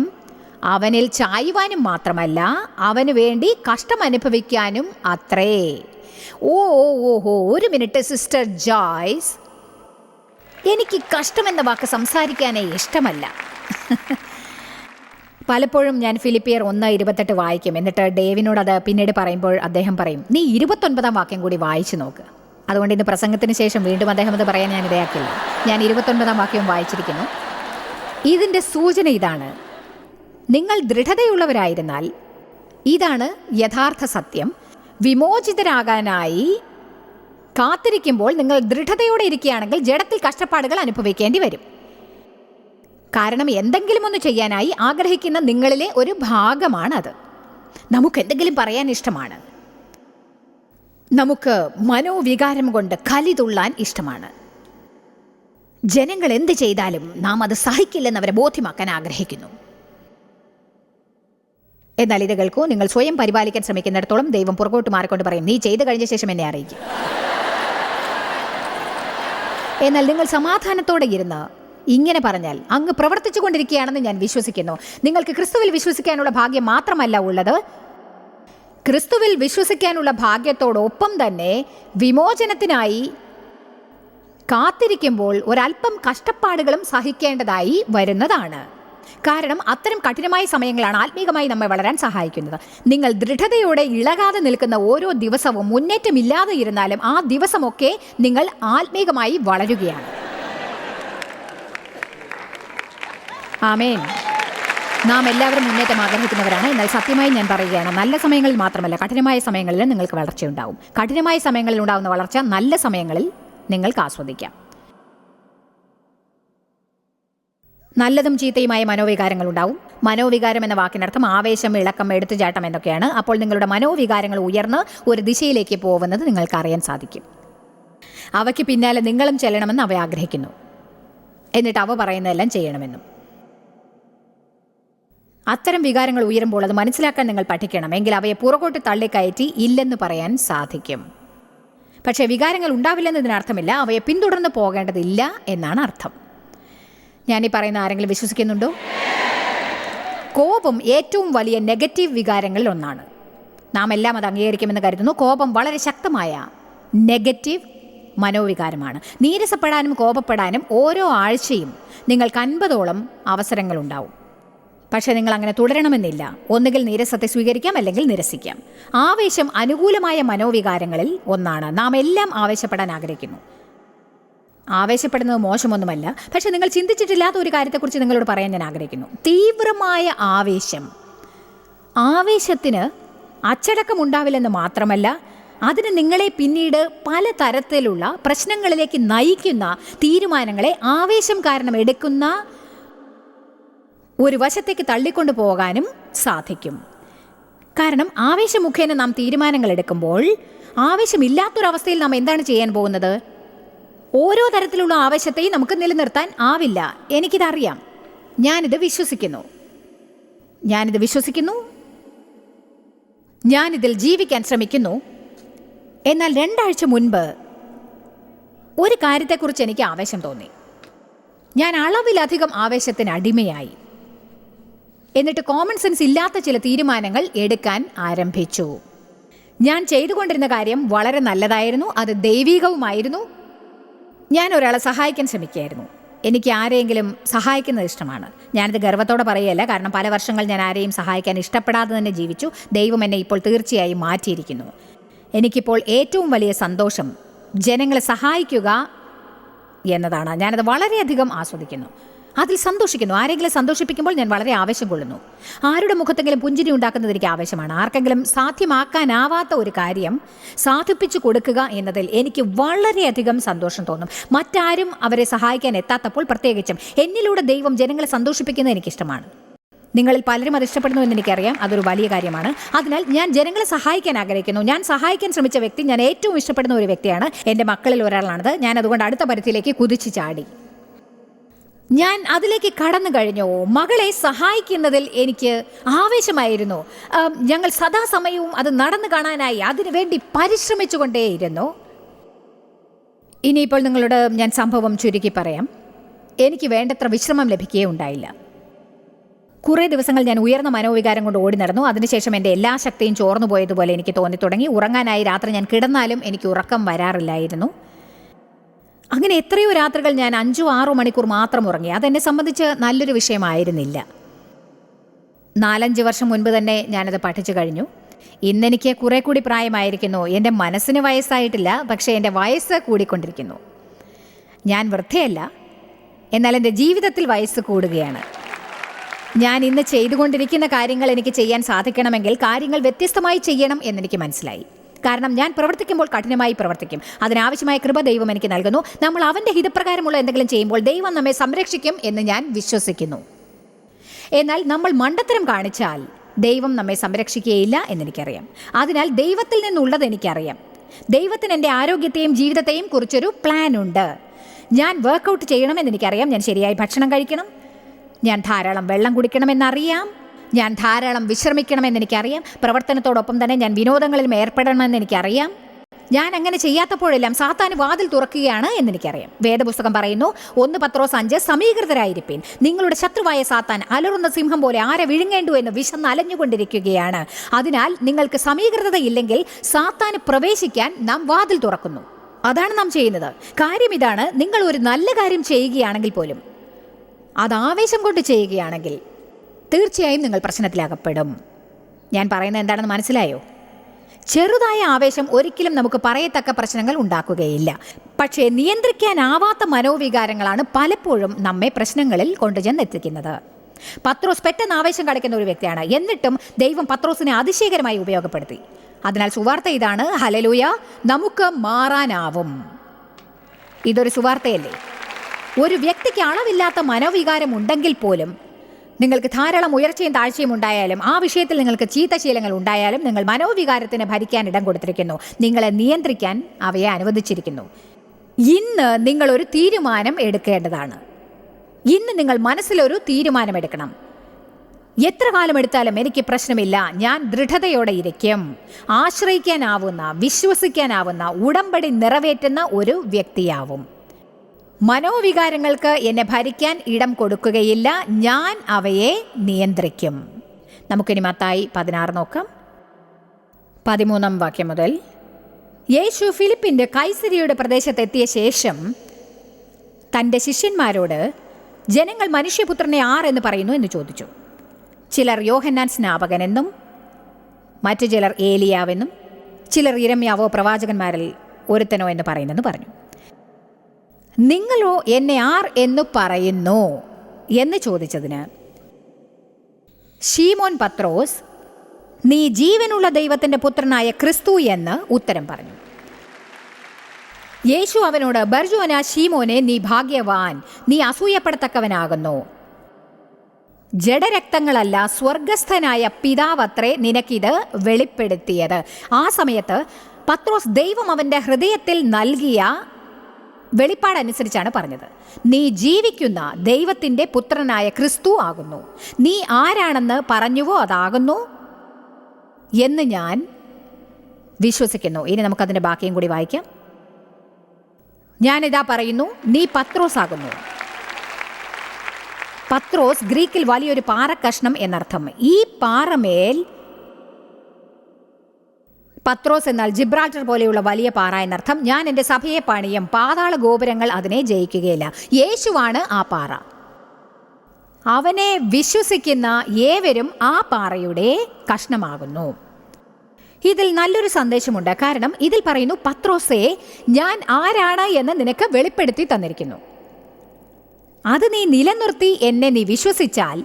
അവനിൽ ചായുവാനും മാത്രമല്ല, അവന് വേണ്ടി കഷ്ടം അനുഭവിക്കാനും അത്രേ. ഒരു മിനിറ്റ് സിസ്റ്റർ ജോയ്സ്, എനിക്ക് കഷ്ടമെന്ന വാക്ക് സംസാരിക്കാനേ ഇഷ്ടമല്ല. പലപ്പോഴും ഞാൻ ഫിലിപ്പിയർ 1:28 വായിക്കും. എന്നിട്ട് ഡേവിനോട് അത് പിന്നീട് പറയുമ്പോൾ അദ്ദേഹം പറയും, നീ 29-ാം വാക്യം കൂടി വായിച്ചു നോക്ക്. അതുകൊണ്ട് ഇന്ന് പ്രസംഗത്തിന് ശേഷം വീണ്ടും അദ്ദേഹം അത് പറയാൻ ഞാൻ ഇടയാക്കില്ല. ഞാൻ 29-ാം വാക്യവും വായിച്ചിരിക്കുന്നു. ഇതിൻ്റെ സൂചന ഇതാണ്, നിങ്ങൾ ദൃഢതയുള്ളവരായിരുന്നാൽ, ഇതാണ് യഥാർത്ഥ സത്യം. വിമോചിതരാകാനായി കാത്തിരിക്കുമ്പോൾ നിങ്ങൾ ദൃഢതയോടെ ഇരിക്കുകയാണെങ്കിൽ ജഡത്തിൽ കഷ്ടപ്പാടുകൾ അനുഭവിക്കേണ്ടി വരും. കാരണം എന്തെങ്കിലും ഒന്ന് ചെയ്യാനായി ആഗ്രഹിക്കുന്ന നിങ്ങളിലെ ഒരു ഭാഗമാണത്. നമുക്ക് എന്തെങ്കിലും പറയാൻ ഇഷ്ടമാണ്. നമുക്ക് മനോവികാരം കൊണ്ട് കലി തുള്ളാൻ ഇഷ്ടമാണ്. ജനങ്ങൾ എന്ത് ചെയ്താലും നാം അത് സഹിക്കില്ലെന്ന് അവരെ ബോധ്യമാക്കാൻ ആഗ്രഹിക്കുന്നു. എന്നാൽ ഇത് കേൾക്കൂ, നിങ്ങൾ സ്വയം പരിപാലിക്കാൻ ശ്രമിക്കുന്നിടത്തോളം ദൈവം പുറകോട്ട് മാറിക്കൊണ്ട് പറയും, നീ ചെയ്തു കഴിഞ്ഞ ശേഷം എന്നെ അറിയിക്കും. എന്നാൽ നിങ്ങൾ സമാധാനത്തോടെ ഇരുന്ന് ഇങ്ങനെ പറഞ്ഞാൽ, അങ്ങ് പ്രവർത്തിച്ചു കൊണ്ടിരിക്കുകയാണെന്ന് ഞാൻ വിശ്വസിക്കുന്നു. നിങ്ങൾക്ക് ക്രിസ്തുവിൽ വിശ്വസിക്കാനുള്ള ഭാഗ്യം മാത്രമല്ല ഉള്ളത്, ക്രിസ്തുവിൽ വിശ്വസിക്കാനുള്ള ഭാഗ്യത്തോടൊപ്പം തന്നെ വിമോചനത്തിനായി കാത്തിരിക്കുമ്പോൾ ഒരല്പം കഷ്ടപ്പാടുകളും സഹിക്കേണ്ടതായി വരുന്നതാണ്. കാരണം അത്തരം കഠിനമായ സമയങ്ങളാണ് ആത്മീകമായി നമ്മെ വളരാൻ സഹായിക്കുന്നത്. നിങ്ങൾ ദൃഢതയോടെ ഇളകാതെ നിൽക്കുന്ന ഓരോ ദിവസവും മുന്നേറ്റമില്ലാതെ ഇരുന്നാലും ആ ദിവസമൊക്കെ നിങ്ങൾ ആത്മീകമായി വളരുകയാണ്. ആമേൻ. നാം എല്ലാവരും മുന്നേറ്റം ആഗ്രഹിക്കുന്നവരാണ്. എന്നാൽ സത്യമായി ഞാൻ പറയുകയാണ്, നല്ല സമയങ്ങളിൽ മാത്രമല്ല, കഠിനമായ സമയങ്ങളിലും നിങ്ങൾക്ക് വളർച്ചയുണ്ടാവും. കഠിനമായ സമയങ്ങളിൽ ഉണ്ടാകുന്ന വളർച്ച നല്ല സമയങ്ങളിൽ നിങ്ങൾക്ക് ആസ്വദിക്കാം. നല്ലതും ചീത്തയുമായ മനോവികാരങ്ങൾ ഉണ്ടാവും. മനോവികാരം എന്ന വാക്കിനർത്ഥം ആവേശം, ഇളക്കം, എടുത്തുചാട്ടം എന്നൊക്കെയാണ്. അപ്പോൾ നിങ്ങളുടെ മനോവികാരങ്ങൾ ഉയർന്ന് ഒരു ദിശയിലേക്ക് പോകുന്നത് നിങ്ങൾക്ക് അറിയാൻ സാധിക്കും. അവയ്ക്ക് പിന്നാലെ നിങ്ങളും ചെല്ലണമെന്ന് അവ ആഗ്രഹിക്കുന്നു, എന്നിട്ട് അവ പറയുന്നതെല്ലാം ചെയ്യണമെന്നും. അത്തരം വികാരങ്ങൾ ഉയരുമ്പോൾ അത് മനസ്സിലാക്കാൻ നിങ്ങൾ പഠിക്കണം. എങ്കിൽ അവയെ പുറകോട്ട് തള്ളിക്കയറ്റി ഇല്ലെന്ന് പറയാൻ സാധിക്കും. പക്ഷേ വികാരങ്ങൾ ഉണ്ടാവില്ലെന്നതിനർത്ഥമില്ല അവയെ പിന്തുടർന്ന് പോകേണ്ടതില്ല എന്നാണ് അർത്ഥം. ഞാനീ പറയുന്ന ആരെങ്കിലും വിശ്വസിക്കുന്നുണ്ടോ? കോപം ഏറ്റവും വലിയ നെഗറ്റീവ് വികാരങ്ങളിൽ ഒന്നാണ്. നാം എല്ലാം അത് അംഗീകരിക്കുമെന്ന് കരുതുന്നു. കോപം വളരെ ശക്തമായ നെഗറ്റീവ് മനോവികാരമാണ്. നീരസപ്പെടാനും കോപപ്പെടാനും ഓരോ ആഴ്ചയും നിങ്ങൾക്ക് 50ഓളം അവസരങ്ങളുണ്ടാവും. പക്ഷേ നിങ്ങൾ അങ്ങനെ തുടരണമെന്നില്ല. ഒന്നുകിൽ നീരസത്തെ സ്വീകരിക്കാം, അല്ലെങ്കിൽ നിരസിക്കാം. ആവേശം അനുകൂലമായ മനോവികാരങ്ങളിൽ ഒന്നാണ്. നാം എല്ലാം ആവേശപ്പെടാൻ ആഗ്രഹിക്കുന്നു. ആവേശപ്പെടുന്നത് മോശമൊന്നുമല്ല. പക്ഷെ നിങ്ങൾ ചിന്തിച്ചിട്ടില്ലാത്ത ഒരു കാര്യത്തെക്കുറിച്ച് നിങ്ങളോട് പറയാൻ ഞാൻ ആഗ്രഹിക്കുന്നു. തീവ്രമായ ആവേശത്തിന് അച്ചടക്കം ഉണ്ടാവില്ലെന്ന് മാത്രമല്ല, അതിന് നിങ്ങളെ പിന്നീട് പല തരത്തിലുള്ള പ്രശ്നങ്ങളിലേക്ക് നയിക്കുന്ന തീരുമാനങ്ങളെ ആവേശം കാരണം എടുക്കുന്ന ഒരു വശത്തേക്ക് തള്ളിക്കൊണ്ടു പോകാനും സാധിക്കും. കാരണം ആവേശം മുഖേന നാം തീരുമാനങ്ങൾ എടുക്കുമ്പോൾ ആവേശമില്ലാത്തൊരവസ്ഥയിൽ നാം എന്താണ് ചെയ്യാൻ പോകുന്നത്? ഓരോ തരത്തിലുള്ള ആവേശത്തെയും നമുക്ക് നിലനിർത്താൻ ആവില്ല. എനിക്കിതറിയാം. ഞാനിത് വിശ്വസിക്കുന്നു. ഞാനിതിൽ ജീവിക്കാൻ ശ്രമിക്കുന്നു. എന്നാൽ 2 ആഴ്ച മുൻപ് ഒരു കാര്യത്തെക്കുറിച്ച് എനിക്ക് ആവേശം തോന്നി. ഞാൻ അളവിലധികം ആവേശത്തിന് അടിമയായി. എന്നിട്ട് കോമൺ സെൻസ് ഇല്ലാത്ത ചില തീരുമാനങ്ങൾ എടുക്കാൻ ആരംഭിച്ചു. ഞാൻ ചെയ്തുകൊണ്ടിരുന്ന കാര്യം വളരെ നല്ലതായിരുന്നു, അത് ദൈവികവുമായിരുന്നു. ഞാൻ ഒരാളെ സഹായിക്കാൻ ശ്രമിക്കുകയായിരുന്നു. എനിക്ക് ആരെയെങ്കിലും സഹായിക്കുന്നത് ഇഷ്ടമാണ്. ഞാനിത് ഗർവത്തോടെ പറയുകയല്ല, കാരണം പല വർഷങ്ങൾ ഞാൻ ആരെയും സഹായിക്കാൻ ഇഷ്ടപ്പെടാതെ തന്നെ ജീവിച്ചു. ദൈവം എന്നെ ഇപ്പോൾ തീർച്ചയായും മാറ്റിയിരിക്കുന്നു. എനിക്കിപ്പോൾ ഏറ്റവും വലിയ സന്തോഷം ജനങ്ങളെ സഹായിക്കുക എന്നതാണ്. ഞാനത് വളരെയധികം ആസ്വദിക്കുന്നു, അതിൽ സന്തോഷിക്കുന്നു. ആരെങ്കിലും സന്തോഷിപ്പിക്കുമ്പോൾ ഞാൻ വളരെ ആവേശം കൊള്ളുന്നു. ആരുടെ മുഖത്തെങ്കിലും പുഞ്ചിരി ഉണ്ടാക്കുന്നത് എനിക്ക് ആവേശമാണ്. ആർക്കെങ്കിലും സാധ്യമാക്കാനാവാത്ത ഒരു കാര്യം സാധിപ്പിച്ചു കൊടുക്കുക എന്നതിൽ എനിക്ക് വളരെയധികം സന്തോഷം തോന്നും. മറ്റാരും അവരെ സഹായിക്കാൻ എത്താത്തപ്പോൾ പ്രത്യേകിച്ചും എന്നിലൂടെ ദൈവം ജനങ്ങളെ സന്തോഷിപ്പിക്കുന്നത് എനിക്കിഷ്ടമാണ്. നിങ്ങളിൽ പലരും അത് ഇഷ്ടപ്പെടുന്നു എന്ന് എനിക്കറിയാം. അതൊരു വലിയ കാര്യമാണ്. അതിനാൽ ഞാൻ ജനങ്ങളെ സഹായിക്കാൻ ആഗ്രഹിക്കുന്നു. ഞാൻ സഹായിക്കാൻ ശ്രമിച്ച വ്യക്തി, ഞാൻ ഏറ്റവും ഇഷ്ടപ്പെടുന്ന ഒരു വ്യക്തിയാണ്. എൻ്റെ മക്കളിൽ ഒരാളാണത്. ഞാൻ അതുകൊണ്ട് അടുത്ത പരിധിയിലേക്ക് കുതിച്ചു ചാടി. ഞാൻ അതിലേക്ക് കടന്നു കഴിഞ്ഞു. മകളെ സഹായിക്കുന്നതിൽ എനിക്ക് ആവേശമായിരുന്നു. ഞങ്ങൾ സദാസമയവും അത് നടന്നു കാണാനായി അതിനുവേണ്ടി പരിശ്രമിച്ചുകൊണ്ടേയിരുന്നു. ഇനിയിപ്പോൾ നിങ്ങളോട് ഞാൻ സംഭവം ചുരുക്കി പറയാം. എനിക്ക് വേണ്ടത്ര വിശ്രമം ലഭിക്കുകയുണ്ടായില്ല. കുറേ ദിവസങ്ങൾ ഞാൻ ഉയർന്ന മനോവികാരം കൊണ്ട് ഓടി നടന്നു. അതിനുശേഷം എൻ്റെ എല്ലാ ശക്തിയും ചോർന്നു പോയതുപോലെ എനിക്ക് തോന്നി തുടങ്ങി. ഉറങ്ങാനായി രാത്രി ഞാൻ കിടന്നാലും എനിക്ക് ഉറക്കം വരാറില്ലായിരുന്നു. അങ്ങനെ എത്രയോ രാത്രികൾ ഞാൻ 5-6 മണിക്കൂർ മാത്രം ഉറങ്ങി. അതെന്നെ സംബന്ധിച്ച് നല്ലൊരു വിഷയമായിരുന്നില്ല. 4-5 വർഷം മുൻപ് തന്നെ ഞാനത് പഠിച്ചു കഴിഞ്ഞു. ഇന്നെനിക്ക് കുറെ കൂടി പ്രായമായിരിക്കുന്നു. എൻ്റെ മനസ്സിന് വയസ്സായിട്ടില്ല, പക്ഷേ എൻ്റെ വയസ്സ് കൂടിക്കൊണ്ടിരിക്കുന്നു. ഞാൻ വൃദ്ധയല്ല, എന്നാൽ എൻ്റെ ജീവിതത്തിൽ വയസ്സ് കൂടുകയാണ്. ഞാൻ ഇന്ന് ചെയ്തുകൊണ്ടിരിക്കുന്ന കാര്യങ്ങൾ എനിക്ക് ചെയ്യാൻ സാധിക്കണമെങ്കിൽ കാര്യങ്ങൾ വ്യത്യസ്തമായി ചെയ്യണം എന്നെനിക്ക് മനസ്സിലായി. കാരണം ഞാൻ പ്രവർത്തിക്കുമ്പോൾ കഠിനമായി പ്രവർത്തിക്കും. അതിനാവശ്യമായ കൃപ ദൈവം എനിക്ക് നൽകുന്നു. നമ്മൾ അവൻ്റെ ഹിതപ്രകാരമുള്ള എന്തെങ്കിലും ചെയ്യുമ്പോൾ ദൈവം നമ്മെ സംരക്ഷിക്കും എന്ന് ഞാൻ വിശ്വസിക്കുന്നു. എന്നാൽ നമ്മൾ മണ്ടത്തരം കാണിച്ചാൽ ദൈവം നമ്മെ സംരക്ഷിക്കുകയില്ല എന്നെനിക്കറിയാം. അതിനാൽ ദൈവത്തിൽ നിന്നുള്ളത് എനിക്കറിയാം. ദൈവത്തിന് എൻ്റെ ആരോഗ്യത്തെയും ജീവിതത്തെയും കുറിച്ചൊരു പ്ലാൻ ഉണ്ട്. ഞാൻ വർക്കൗട്ട് ചെയ്യണമെന്ന് എനിക്കറിയാം. ഞാൻ ശരിയായി ഭക്ഷണം കഴിക്കണം. ഞാൻ ധാരാളം വെള്ളം കുടിക്കണമെന്നറിയാം. ഞാൻ ധാരാളം വിശ്രമിക്കണമെന്ന് എനിക്കറിയാം. പ്രവർത്തനത്തോടൊപ്പം തന്നെ ഞാൻ വിനോദങ്ങളിലും ഏർപ്പെടണമെന്ന് എനിക്കറിയാം. ഞാൻ അങ്ങനെ ചെയ്യാത്തപ്പോഴെല്ലാം സാത്താന് വാതിൽ തുറക്കുകയാണ് എന്നെനിക്കറിയാം. വേദപുസ്തകം പറയുന്നു 1 പത്രോസ് 5, സമീകൃതരായിരിപ്പീൻ, നിങ്ങളുടെ ശത്രുവായ സാത്താൻ അലറുന്ന സിംഹം പോലെ ആരെ വിഴുങ്ങേണ്ടു എന്ന് വിശന്ന് അലഞ്ഞുകൊണ്ടിരിക്കുകയാണ്. അതിനാൽ നിങ്ങൾക്ക് സമീകൃതയില്ലെങ്കിൽ സാത്താന് പ്രവേശിക്കാൻ നാം വാതിൽ തുറക്കുന്നു. അതാണ് നാം ചെയ്യുന്നത്. കാര്യം ഇതാണ്, നിങ്ങൾ ഒരു നല്ല കാര്യം ചെയ്യുകയാണെങ്കിൽ പോലും അത് ആവേശം കൊണ്ട് ചെയ്യുകയാണെങ്കിൽ തീർച്ചയായും നിങ്ങൾ പ്രശ്നത്തിലകപ്പെടും. ഞാൻ പറയുന്നത് എന്താണെന്ന് മനസ്സിലായോ? ചെറുതായ ആവേശം ഒരിക്കലും നമുക്ക് പറയത്തക്ക പ്രശ്നങ്ങൾ ഉണ്ടാക്കുകയില്ല. പക്ഷേ നിയന്ത്രിക്കാനാവാത്ത മനോവികാരങ്ങളാണ് പലപ്പോഴും നമ്മെ പ്രശ്നങ്ങളിൽ കൊണ്ടുചെന്നെത്തിക്കുന്നത്. പത്രോസ് പെട്ടെന്ന് ആവേശം കാണിക്കുന്ന ഒരു വ്യക്തിയാണ്. എന്നിട്ടും ദൈവം പത്രോസിനെ അതിശയകരമായി ഉപയോഗപ്പെടുത്തി. അതിനാൽ സുവാർത്ത ഇതാണ്, ഹല്ലേലൂയ, നമുക്ക് മാറാനാവും. ഇതൊരു സുവാർത്തയല്ലേ? ഒരു വ്യക്തിക്ക് അളവില്ലാത്ത മനോവികാരം ഉണ്ടെങ്കിൽ പോലും, നിങ്ങൾക്ക് ധാരാളം ഉയർച്ചയും താഴ്ചയും ഉണ്ടായാലും, ആ വിഷയത്തിൽ നിങ്ങൾക്ക് ചീത്തശീലങ്ങൾ ഉണ്ടായാലും, നിങ്ങൾ മനോവികാരത്തിന് ഭരിക്കാൻ ഇടം കൊടുത്തിരിക്കുന്നു. നിങ്ങളെ നിയന്ത്രിക്കാൻ അവയെ അനുവദിച്ചിരിക്കുന്നു. ഇന്ന് നിങ്ങളൊരു തീരുമാനം എടുക്കേണ്ടതാണ്. ഇന്ന് നിങ്ങൾ മനസ്സിലൊരു തീരുമാനമെടുക്കണം. എത്ര കാലം എടുത്താലും എനിക്ക് പ്രശ്നമില്ല, ഞാൻ ദൃഢതയോടെ ഇരിക്കും. ആശ്രയിക്കാനാവുന്ന, വിശ്വസിക്കാനാവുന്ന, ഉടമ്പടി നിറവേറ്റുന്ന ഒരു വ്യക്തിയാവും. മനോവികാരങ്ങൾക്ക് എന്നെ ഭരിക്കാൻ ഇടം കൊടുക്കുകയില്ല, ഞാൻ അവയെ നിയന്ത്രിക്കും. നമുക്കിനി മത്തായി 16 നോക്കാം, 13 വാക്യം മുതൽ. യേശു ഫിലിപ്പിൻ്റെ കൈസരിയുടെ പ്രദേശത്തെത്തിയ ശേഷം തൻ്റെ ശിഷ്യന്മാരോട്, ജനങ്ങൾ മനുഷ്യപുത്രനെ ആരെന്ന് പറയുന്നു എന്ന് ചോദിച്ചു. ചിലർ യോഹന്നാൻ സ്നാപകനെന്നും, മറ്റു ചിലർ ഏലിയാവെന്നും, ചിലർ യിരെമ്യാവോ പ്രവാചകന്മാരിൽ ഒരുത്തനോ എന്ന് പറയുന്നെന്ന് പറഞ്ഞു. നിങ്ങളോ എന്നെ ആർ എന്നു പറയുന്നു എന്ന് ചോദിച്ചതിന് ശീമോൻ പത്രോസ്, നീ ജീവനുള്ള ദൈവത്തിൻ്റെ പുത്രനായ ക്രിസ്തു എന്ന് ഉത്തരം പറഞ്ഞു. യേശു അവനോട്, ബർജോന ശീമോനെ, നീ ഭാഗ്യവാൻ, നീ അസൂയപ്പെടത്തക്കവനാകുന്നു. ജഡരക്തങ്ങളല്ല, സ്വർഗസ്ഥനായ പിതാവത്രേ നിനക്കിത് വെളിപ്പെടുത്തിയത്. ആ സമയത്ത് പത്രോസ് ദൈവം അവൻ്റെ ഹൃദയത്തിൽ നൽകിയ വെളിപ്പാടനുസരിച്ചാണ് പറഞ്ഞത്. നീ ജീവിക്കുന്ന ദൈവത്തിൻ്റെ പുത്രനായ ക്രിസ്തു ആകുന്നു. നീ ആരാണെന്ന് പറഞ്ഞുവോ അതാകുന്നു എന്ന് ഞാൻ വിശ്വസിക്കുന്നു. ഇനി നമുക്കതിൻ്റെ ബാക്കിയും കൂടി വായിക്കാം. ഞാനിതാ പറയുന്നു, നീ പത്രോസ് ആകുന്നു. പത്രോസ് ഗ്രീക്കിൽ വലിയൊരു പാറക്കഷ്ണം എന്നർത്ഥം. ഈ പാറമേൽ, പത്രോസ് എന്നാൽ ജിബ്രാൾട്ടർ പോലെയുള്ള വലിയ പാറ എന്നർത്ഥം. ഞാൻ എൻ്റെ സഭയെ പണിയും, പാതാള ഗോപുരങ്ങൾ അതിനെ ജയിക്കുകയില്ല. യേശുവാണ് ആ പാറ. അവനെ വിശ്വസിക്കുന്ന ഏവരും ആ പാറയുടെ കഷ്ണമാകുന്നു. ഇതിൽ നല്ലൊരു സന്ദേശമുണ്ട്. കാരണം ഇതിൽ പറയുന്നു, പത്രോസേ, ഞാൻ ആരാണ് എന്ന് നിനക്ക് വെളിപ്പെടുത്തി തന്നിരിക്കുന്നു. അത് നീ നിലനിർത്തി എന്നെ നീ വിശ്വസിച്ചാൽ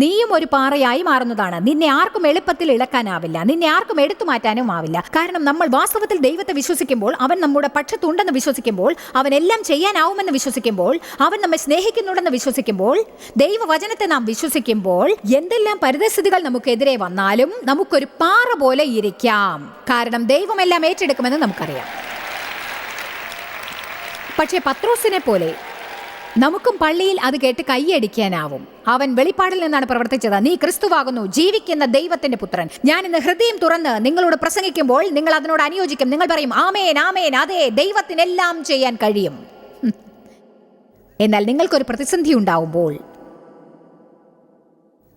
നീയും ഒരു പാറയായി മാറുന്നതാണ്. നിന്നെ ആർക്കും എളുപ്പത്തിൽ ഇളക്കാനാവില്ല, നിന്നെ ആർക്കും എടുത്തു മാറ്റാനും ആവില്ല. കാരണം നമ്മൾ വാസ്തവത്തിൽ ദൈവത്തെ വിശ്വസിക്കുമ്പോൾ, അവൻ നമ്മുടെ പക്ഷത്തുണ്ടെന്ന് വിശ്വസിക്കുമ്പോൾ, അവൻ എല്ലാം ചെയ്യാനാവുമെന്ന് വിശ്വസിക്കുമ്പോൾ, അവൻ നമ്മെ സ്നേഹിക്കുന്നുണ്ടെന്ന് വിശ്വസിക്കുമ്പോൾ, ദൈവവചനത്തെ നാം വിശ്വസിക്കുമ്പോൾ, എന്തെല്ലാം പരിതസ്ഥിതികൾ നമുക്കെതിരെ വന്നാലും നമുക്കൊരു പാറ പോലെ ഇരിക്കാം. കാരണം ദൈവമെല്ലാം ഏറ്റെടുക്കുമെന്ന് നമുക്കറിയാം. പക്ഷേ പത്രോസിനെ പോലെ നമുക്കും പള്ളിയിൽ അത് കേട്ട് കൈയടിക്കാനാവും. അവൻ വെളിപ്പാടിൽ നിന്നാണ് പ്രവർത്തിച്ചത്. നീ ക്രിസ്തുവാകുന്നു, ജീവിക്കുന്ന ദൈവത്തിന്റെ പുത്രൻ. ഞാൻ ഇന്ന് ഹൃദയം തുറന്ന് നിങ്ങളോട് പ്രസംഗിക്കുമ്പോൾ നിങ്ങൾ അതിനോട് അനുയോജിക്കും. നിങ്ങൾ പറയും, ആമേൻ, ആമേൻ, അതെ, ദൈവത്തിനെല്ലാം ചെയ്യാൻ കഴിയും. എന്നാൽ നിങ്ങൾക്കൊരു പ്രതിസന്ധി ഉണ്ടാവുമ്പോൾ,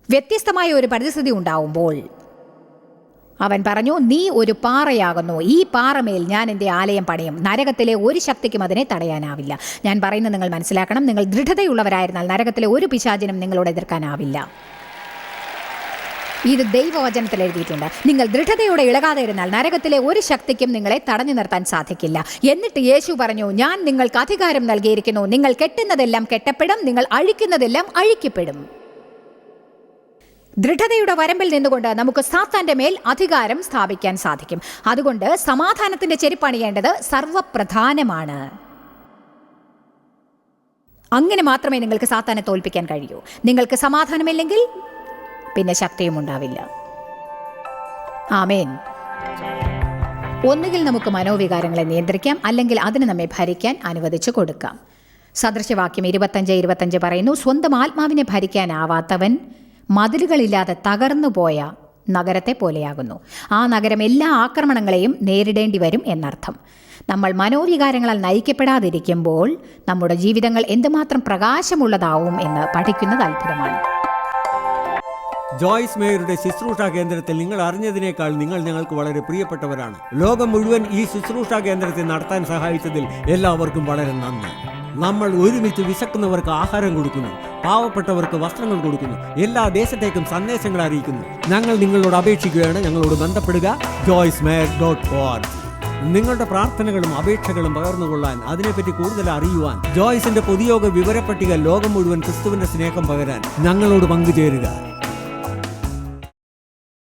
വ്യത്യസ്തമായ ഒരു പരിസ്ഥിതി ഉണ്ടാവുമ്പോൾ, അവൻ പറഞ്ഞു, നീ ഒരു പാറയാകുന്നു. ഈ പാറമേൽ ഞാൻ എൻ്റെ ആലയം പണിയും. നരകത്തിലെ ഒരു ശക്തിക്കും അതിനെ തടയാനാവില്ല. ഞാൻ പറയുന്നത് നിങ്ങൾ മനസ്സിലാക്കണം. നിങ്ങൾ ദൃഢതയുള്ളവരായിരുന്നാൽ നരകത്തിലെ ഒരു പിശാചിനും നിങ്ങളോട് എതിർക്കാനാവില്ല. ഇത് ദൈവവചനത്തിൽ എഴുതിയിട്ടുണ്ട്. നിങ്ങൾ ദൃഢതയോടെ ഇളകാതെ ഇരുന്നാൽ നരകത്തിലെ ഒരു ശക്തിക്കും നിങ്ങളെ തടഞ്ഞു നിർത്താൻ സാധിക്കില്ല. എന്നിട്ട് യേശു പറഞ്ഞു, ഞാൻ നിങ്ങൾക്ക് അധികാരം നൽകിയിരിക്കുന്നു. നിങ്ങൾ കെട്ടുന്നതെല്ലാം കെട്ടപ്പെടും, നിങ്ങൾ അഴിക്കുന്നതെല്ലാം അഴിക്കപ്പെടും. ദൃഢതയുടെ വരമ്പിൽ നിന്നുകൊണ്ട് നമുക്ക് സാത്താന്റെ മേൽ അധികാരം സ്ഥാപിക്കാൻ സാധിക്കും. അതുകൊണ്ട് സമാധാനത്തിന്റെ ചെരുപ്പണിയേണ്ടത് സർവപ്രധാനമാണ്. അങ്ങനെ മാത്രമേ നിങ്ങൾക്ക് സാത്താനെ തോൽപ്പിക്കാൻ കഴിയൂ. നിങ്ങൾക്ക് സമാധാനമില്ലെങ്കിൽ പിന്നെ ശക്തിയും ഉണ്ടാവില്ല. ആമേൻ. ഒന്നുകിൽ നമുക്ക് മനോവികാരങ്ങളെ നിയന്ത്രിക്കാം, അല്ലെങ്കിൽ അതിന് നമ്മെ ഭരിക്കാൻ അനുവദിച്ചു കൊടുക്കാം. സദൃശവാക്യം 25:25 പറയുന്നു, സ്വന്തം ആത്മാവിനെ ഭരിക്കാനാവാത്തവൻ മതിലുകളില്ലാതെ തകർന്നു പോയ നഗരത്തെ പോലെയാകുന്നു. ആ നഗരം എല്ലാ ആക്രമണങ്ങളെയും നേരിടേണ്ടി വരും എന്നർത്ഥം. നമ്മൾ മനോവികാരങ്ങളാൽ നയിക്കപ്പെടാതിരിക്കുമ്പോൾ നമ്മുടെ ജീവിതങ്ങൾ എന്തുമാത്രം പ്രകാശമുള്ളതാവും എന്ന് പഠിക്കുന്നത് അത്ഭുതമാണ്. ജോയ്സ് മേയറുടെ ശുശ്രൂഷാ കേന്ദ്രത്തിൽ നിങ്ങൾ അറിഞ്ഞതിനേക്കാൾ നിങ്ങൾ ഞങ്ങൾക്ക് വളരെ പ്രിയപ്പെട്ടവരാണ്. ലോകം മുഴുവൻ ഈ ശുശ്രൂഷാ കേന്ദ്രത്തെ നടത്താൻ സഹായിച്ചതിൽ എല്ലാവർക്കും വളരെ നന്ദി. നമ്മൾ ഒരുമിച്ച് വിശക്കുന്നവർക്ക് ആഹാരം കൊടുക്കുന്നു, പാവപ്പെട്ടവർക്ക് വസ്ത്രങ്ങൾ കൊടുക്കുന്നു, എല്ലാ ദേശത്തേക്കും സന്ദേശങ്ങൾ അറിയിക്കുന്നു. ഞങ്ങൾ നിങ്ങളോട് അപേക്ഷിക്കുകയാണ്, ഞങ്ങളോട് ബന്ധപ്പെടുക joycemeyer.org. നിങ്ങളുടെ പ്രാർത്ഥനകളും അപേക്ഷകളും പകർന്നുകൊള്ളാൻ, അതിനെപ്പറ്റി കൂടുതൽ അറിയുവാൻ, ജോയ്സിന്റെ പൊതുയോഗ വിവരപ്പട്ടിക ലോകം മുഴുവൻ ക്രിസ്തുവിന്റെ സ്നേഹം പകരാൻ ഞങ്ങളോട് പങ്കുചേരുക.